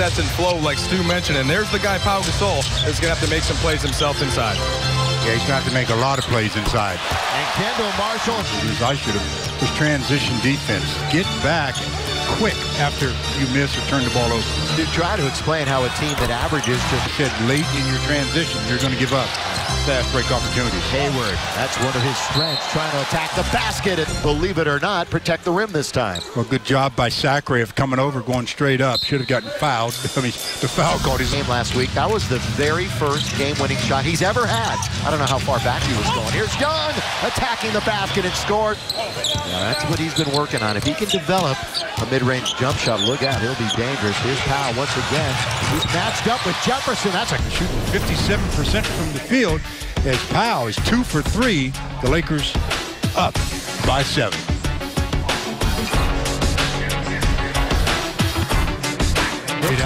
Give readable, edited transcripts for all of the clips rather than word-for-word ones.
sets and flow like Stu mentioned. And there's the guy, Pau Gasol, that's going to have to make some plays himself inside. Yeah, he's going to have to make a lot of plays inside. And Kendall Marshall. As I should have, was transition defense. Get back quick after you miss or turn the ball over. To try to explain how a team that averages just said late in your transition, you're going to give up fast break opportunities. Hayward, that's one of his strengths, trying to attack the basket and, believe it or not, protect the rim this time. Well, good job by Sacre of coming over, going straight up. Should have gotten fouled. I mean, the foul called his game last week. That was the very first game-winning shot he's ever had. I don't know how far back he was going. Here's Young attacking the basket and scored. Yeah, that's what he's been working on. If he can develop a mid-range jump shot, look out, he'll be dangerous. Here's Powell once again. He's matched up with Jefferson. That's a shooting 57% from the field as Powell is 2 for 3. The Lakers up by 7.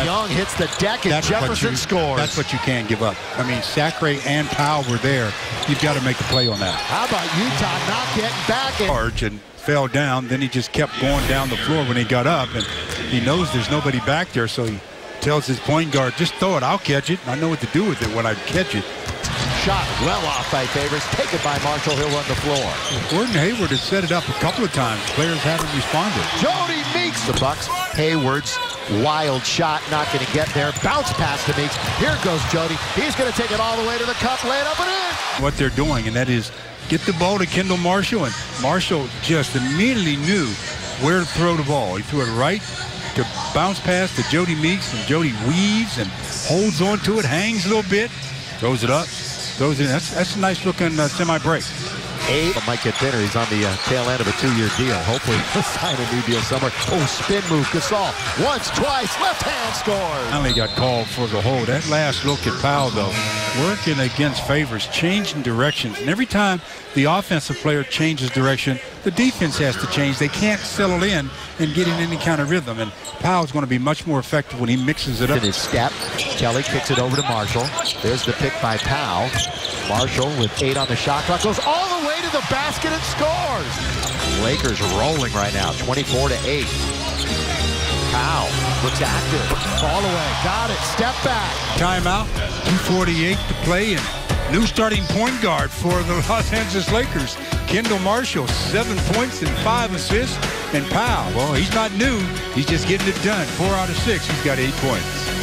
Young hits the deck and Jefferson scores. That's what you can't give up. I mean, Sacre and Powell were there. You've got to make a play on that. How about Utah not getting back in? Charge and fell down. Then he just kept going down the floor when he got up, and he knows there's nobody back there, so he tells his point guard, just throw it, I'll catch it. I know what to do with it when I catch it. Shot well off by Favors, taken by Marshall, he'll run the floor. Gordon Hayward has set it up a couple of times. Players haven't responded. Jody Meeks, the Bucks. Hayward's wild shot, not going to get there. Bounce pass to Meeks. Here goes Jody. He's going to take it all the way to the cup, lay it up and in. What they're doing, and that is get the ball to Kendall Marshall, and Marshall just immediately knew where to throw the ball. He threw it right to bounce pass to Jody Meeks, and Jody weaves and holds on to it, hangs a little bit, throws it up, throws it in. That's a nice looking semi-break. But might get thinner. He's on the tail end of a 2-year deal. Hopefully he'll sign a new deal somewhere. Oh, spin move. Gasol. Once, twice. Left hand scores. Finally got called for the hold. That last look at Powell, though, working against Favors, changing directions. And every time the offensive player changes direction, the defense has to change. They can't settle in and get in any kind of rhythm. And Powell's going to be much more effective when he mixes it up. In his step, Kelly kicks it over to Marshall. There's the pick by Powell. Marshall with 8 on the shot clock. Goes all the way to the basket and scores. Lakers rolling right now, 24-8. Powell looks active. Ball away. Got it. Step back. Timeout. 2:48 to play. And new starting point guard for the Los Angeles Lakers, Kendall Marshall, 7 points and 5 assists. And Powell, well, he's not new. He's just getting it done. 4 out of 6. He's got 8 points.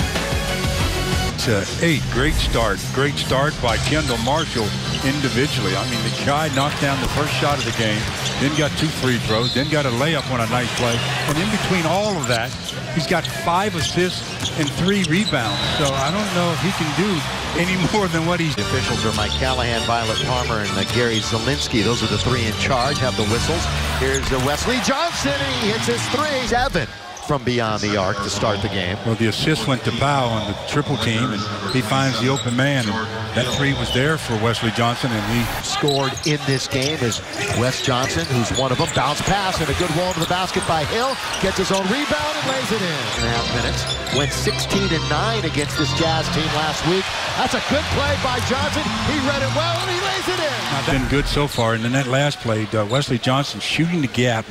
It's 8. Great start. Great start by Kendall Marshall individually. I mean, the guy knocked down the first shot of the game, then got 2 free throws, then got a layup on a nice play. And in between all of that, he's got 5 assists and 3 rebounds. So I don't know if he can do any more than what he's... The officials are Mike Callahan, Violet Palmer, and Gary Zielinski. Those are the 3 in charge, have the whistles. Here's Wesley Johnson, and he hits his 3. 7 from beyond the arc to start the game. Well, the assist went to Powell on the triple team, and he finds the open man. And that 3 was there for Wesley Johnson, and he scored in this game is Wes Johnson, who's one of them. Bounce pass and a good wall to the basket by Hill. Gets his own rebound and lays it in. 2.5 minutes. Went 16-9 against this Jazz team last week. That's a good play by Johnson. He read it well, and he lays it in. Been good so far. And in that last play, Wesley Johnson shooting the gap.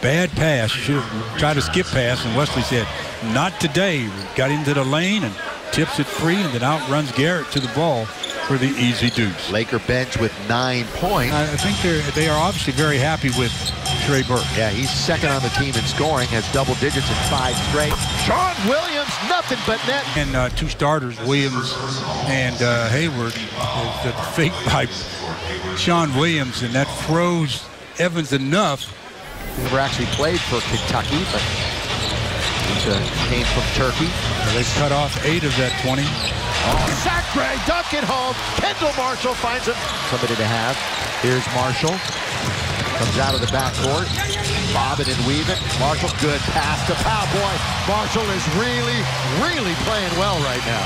Bad pass. Should have tried to skip pass, and Wesley said, not today. Got into the lane and tips it free, and then outruns Garrett to the ball for the easy deuce. Laker bench with 9 points. I think they are obviously very happy with Trey Burke. Yeah, he's second on the team in scoring, has double digits in 5 straight. Sean Williams, nothing but net. And 2 starters, Williams and Hayward, the fake by Sean Williams, and that froze Evans enough. Never actually played for Kentucky, but he came from Turkey. And they cut off 8 of that 20. Oh, Sacre, dunk it home. Kendall Marshall finds him. Somebody to have. Here's Marshall. Comes out of the backcourt. Bobbing and weaving. Marshall, good pass to Powell. Boy, Marshall is really playing well right now.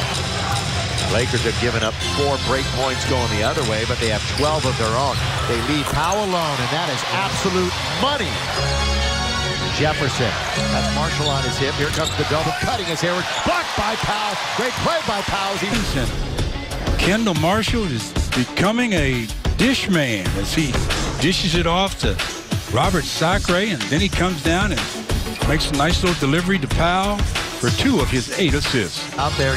Lakers have given up 4 break points going the other way, but they have 12 of their own. They leave Powell alone, and that is absolute money. Jefferson. That's Marshall on his hip. Here comes the double, cutting his Hayward. Blocked by Powell. Great play by Powell. Kendall Marshall is becoming a dish man as he dishes it off to Robert Sacre, and then he comes down and makes a nice little delivery to Powell. for 2 of his 8 assists. Out there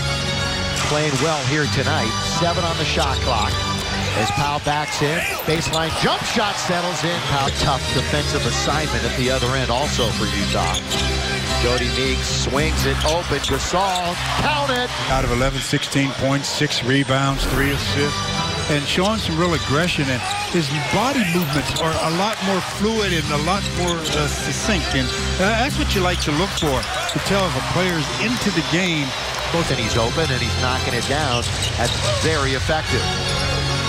playing well here tonight. 7 on the shot clock. As Powell backs in, baseline jump shot settles in. Powell, tough defensive assignment at the other end also for Utah. Jody Meeks swings it open. Gasol, count it. Out of 11, 16 points, 6 rebounds, 3 assists, and showing some real aggression. And his body movements are a lot more fluid and a lot more succinct. And that's what you like to look for, to tell if a player's into the game. Both, and he's open and he's knocking it down. That's very effective.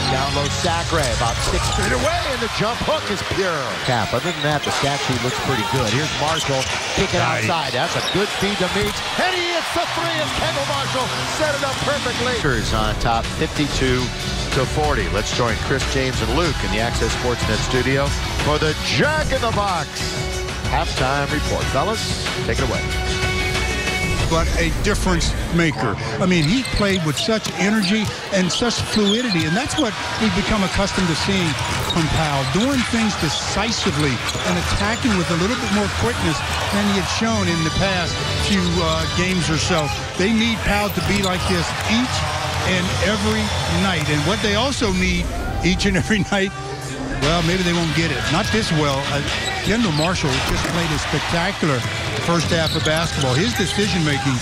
Down low, Sacre, about 6 feet away, and the jump hook is pure. Cap. Other than that, the stat sheet looks pretty good. Here's Marshall, kick it outside. That's a good feed to Meeks, and he hits the 3, and Kendall Marshall set it up perfectly. On top, 52-40. Let's join Chris, James, and Luke in the Access Sportsnet studio for the Jack in the Box halftime report. Fellas, take it away. But a difference maker. I mean, he played with such energy and such fluidity, and that's what we've become accustomed to seeing from Powell, doing things decisively and attacking with a little bit more quickness than he had shown in the past few games or so. They need Powell to be like this each and every night, and what they also need each and every night, well, maybe they won't get it. Not this well. Kendall Marshall just played a spectacular first half of basketball. His decision-making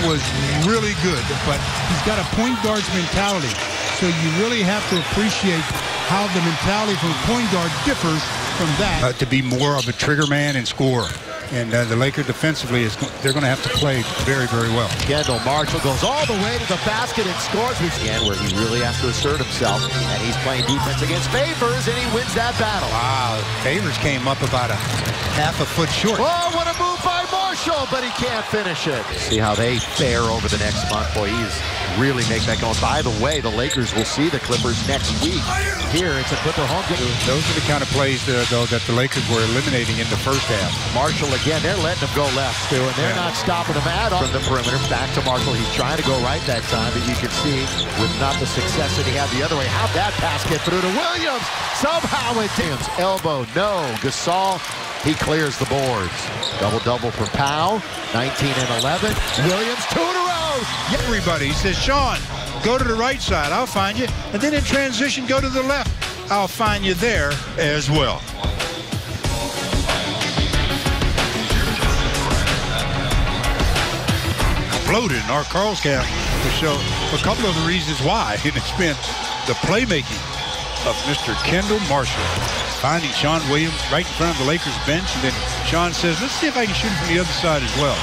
was really good, but he's got a point guard's mentality. So you really have to appreciate how the mentality from a point guard differs from that. To be more of a trigger man and scorer. And the Lakers defensively, they're going to have to play very, very well. Kendall Marshall goes all the way to the basket and scores. Again, where he really has to assert himself. And he's playing defense against Favors, and he wins that battle. Wow, Favors came up about a half a foot short. Oh, what a move by Marshall, but he can't finish it. See how they fare over the next month. Boy, he's really making that going. By the way, the Lakers will see the Clippers next week. Here, it's a Clipper home game. Those are the kind of plays, though, that the Lakers were eliminating in the first half. Marshall again, they're letting him go left, Stu, and they're not stopping him at all. From the perimeter, back to Marshall. He's trying to go right that time, but you can see with not the success that he had the other way. How'd that pass get through to Williams? Somehow it did. Elbow, no. Gasol, he clears the boards. Double-double for Powell, 19 and 11. Williams, 2 in a row. Everybody says, Sean, go to the right side, I'll find you. And then in transition, go to the left. I'll find you there as well. Floated in our Carl's camp to show a couple of the reasons why. And it's been the playmaking of Mr. Kendall Marshall, finding Sean Williams right in front of the Lakers bench, and then Sean says, let's see if I can shoot from the other side as well.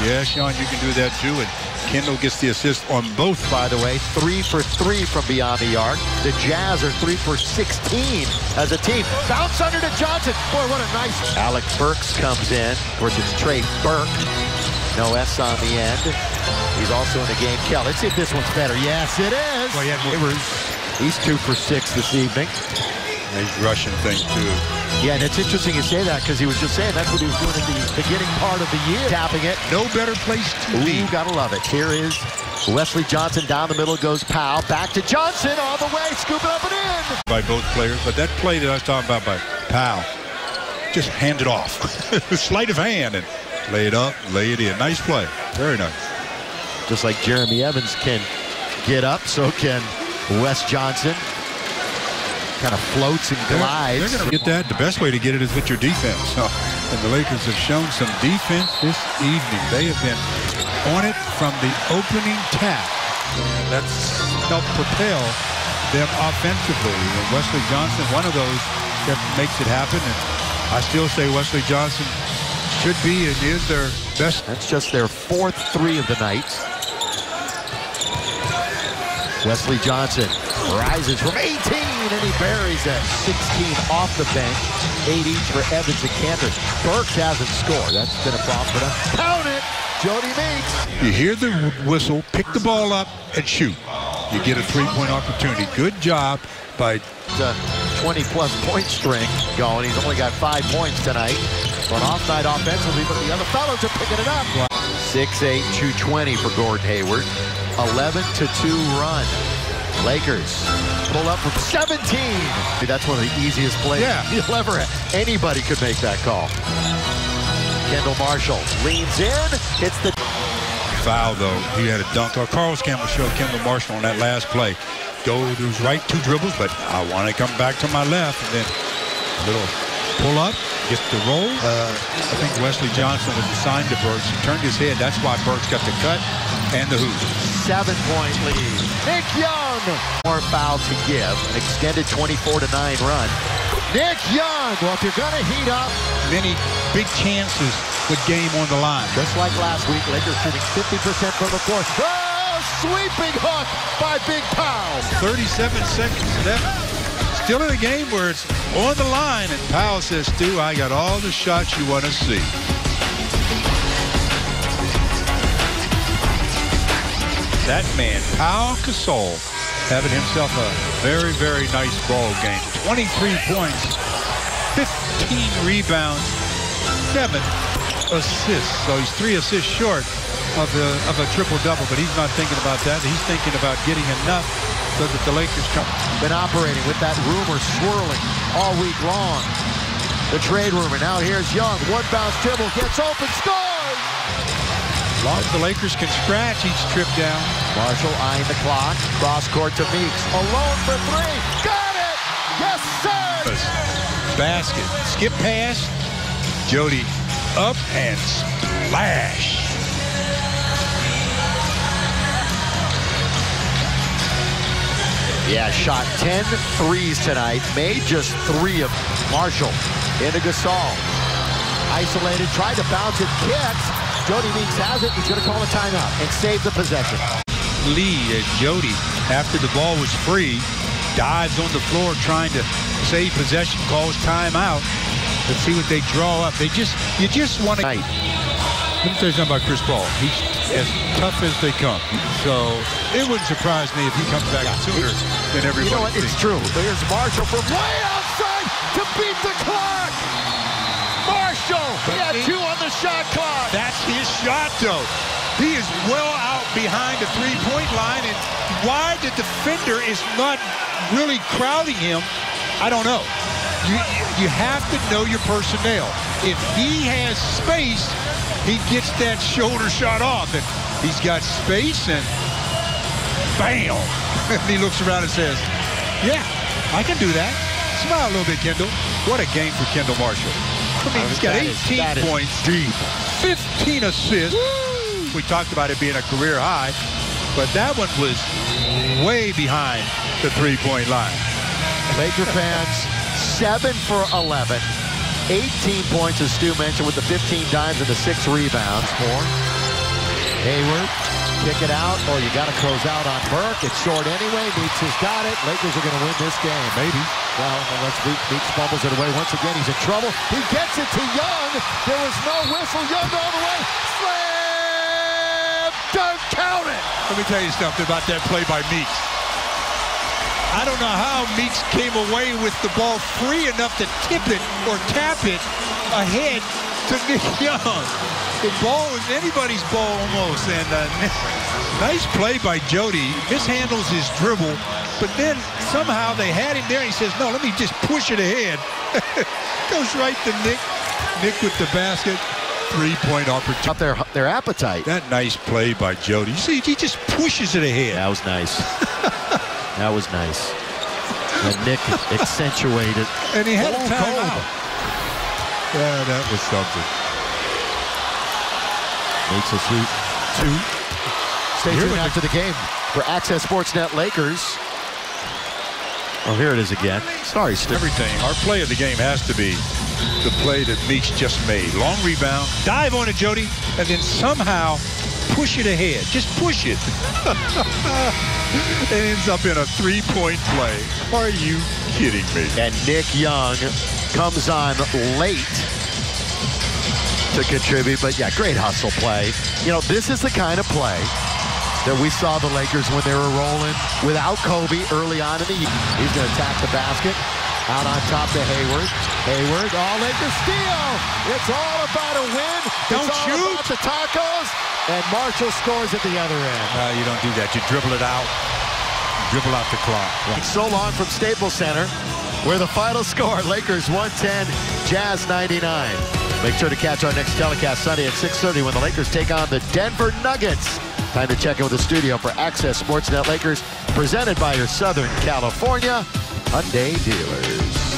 Yeah, Sean, you can do that too, and Kendall gets the assist on both. By the way, 3 for 3 from beyond the arc. The Jazz are 3 for 16 as a team. Bounce under to Johnson. Boy, what a nice... Alec Burks comes in. Of course, it's Trey Burke. No S on the end. He's also in the game. Kel, let's see if this one's better. Yes, it is. Well, He's 2 for 6 this evening. He's rushing things too. Yeah, and it's interesting you say that because he was just saying that's what he was doing at the beginning part of the year. Tapping it. No better place to be. You gotta love it. Here is Wesley Johnson down the middle, goes Powell. Back to Johnson all the way, scooping up and in. By both players, but that play that I was talking about by Powell, just hand it off. Sleight of hand and lay it up, lay it in. Nice play. Very nice. Just like Jeremy Evans can get up, so can Wes Johnson. Kind of floats and glides. They're going to get that. The best way to get it is with your defense. And the Lakers have shown some defense this evening. They have been on it from the opening tap. That's helped propel them offensively. And Wesley Johnson, one of those that makes it happen. And I still say Wesley Johnson should be and is their best. That's just their 4th 3 of the night. Wesley Johnson rises from 18, and he buries that 16 off the bench. 8 each for Evans and Cantor. Burks hasn't scored. That's been a problem for them. Count it! Jody Meeks. You hear the whistle, pick the ball up, and shoot. You get a 3-point opportunity. Good job by the 20-plus point string going. He's only got 5 points tonight. An off night offensively, but the other fellows are picking it up. 6'8", 220 for Gordon Hayward. 11-2 run. Lakers pull up from 17. That's one of the easiest plays you'll ever have. Anybody could make that call. Kendall Marshall leans in, hits the... foul, though. He had a dunk. Carlos Campbell showed Kendall Marshall on that last play. Goes right, 2 dribbles, but I want to come back to my left. And then a little pull up, gets the roll. I think Wesley Johnson was assigned to Burks. He turned his head. That's why Burks got the cut and the hoop. 7-point lead. Nick Young. More foul to give. An extended 24-9 run. Nick Young. Well, if you're going to heat up. Many big chances with game on the line. Just like last week, Lakers shooting 50% from the floor. Oh, sweeping hook by Big Powell. 37 seconds left. Still in a game where it's on the line, and Powell says, Stu, I got all the shots you want to see. That man, Pau Gasol, having himself a very, very nice ball game. 23 points, 15 rebounds, 7 assists. So he's 3 assists short of a triple-double, but he's not thinking about that. He's thinking about getting enough so that the Lakers come. Been operating with that rumor swirling all week long. The trade rumor. Now here's Young. One bounce dribble. Gets open. Scores! As long as the Lakers can scratch each trip down. Marshall eyeing the clock. Cross court to Meeks. Alone for 3. Got it! Yes, sir! Basket. Skip pass. Jody up and splash. Yeah, shot 10 threes tonight. Made just 3 of Marshall. Into Gasol. Isolated, tried to bounce it, kicks. Jody Meeks has it. He's going to call a timeout and save the possession. Lead as Jody, after the ball was free, dives on the floor trying to save possession, calls timeout. Let's see what they draw up. You just want to. Let me tell you something about Chris Paul. He's as tough as they come. So it wouldn't surprise me if he comes back sooner than everybody. You know what? It's true. Here's Marshall from way outside to beat the clock. Marshall, he had 2 on the shot clock. That's his shot, though. He is well out behind the three-point line, and why the defender is not really crowding him, I don't know. You have to know your personnel. If he has space, he gets that shoulder shot off, and he's got space, and bam! And he looks around and says, yeah, I can do that. Smile a little bit, Kendall. What a game for Kendall Marshall. I mean, he's got 18 points, 15 assists. Woo! We talked about it being a career high, but that one was way behind the three-point line. Laker fans, 7 for 11. 18 points, as Stu mentioned, with the 15 dimes and the 6 rebounds. Hayward, kick it out. Oh, you got to close out on Burke. It's short anyway. Meeks has got it. Lakers are going to win this game. Maybe. Well, unless Meeks fumbles it away once again. He's in trouble. He gets it to Young. There was no whistle. Young all the way. Slam! Don't count it! Let me tell you something about that play by Meeks. I don't know how Meeks came away with the ball free enough to tip it or tap it ahead to Nick Young. The ball was anybody's ball almost, and nice play by Jody. Mishandles his dribble, but then somehow they had him there. He says, no, let me just push it ahead. Goes right to Nick. Nick with the basket. 3-point opportunity. Up their appetite. That nice play by Jody. You see, he just pushes it ahead. That was nice. That was nice. And Nick accentuated. And he had a timeout. Yeah, that was something. Makes a sweep. 2. Stay tuned after the game for Access Sportsnet Lakers. Oh, here it is again. Sorry, Steve. Everything. Our play of the game has to be the play that Meeks just made. Long rebound, dive on it, Jody, and then somehow push it ahead. Just push it. It ends up in a 3-point play. Are you kidding me? And Nick Young comes on late to contribute, but yeah, great hustle play. You know, this is the kind of play that we saw the Lakers when they were rolling without Kobe early on in the year. He's going to attack the basket. Out on top to Hayward. Hayward, all Lakers steal. It's all about a win. Don't it's all shoot. about the tacos. And Marshall scores at the other end. You don't do that. You dribble it out. Dribble out the clock. Right. So long from Staples Center, where the final score, Lakers 110, Jazz 99. Make sure to catch our next telecast Sunday at 6:30 when the Lakers take on the Denver Nuggets. Time to check in with the studio for Access Sportsnet Lakers, presented by your Southern California Hyundai dealers.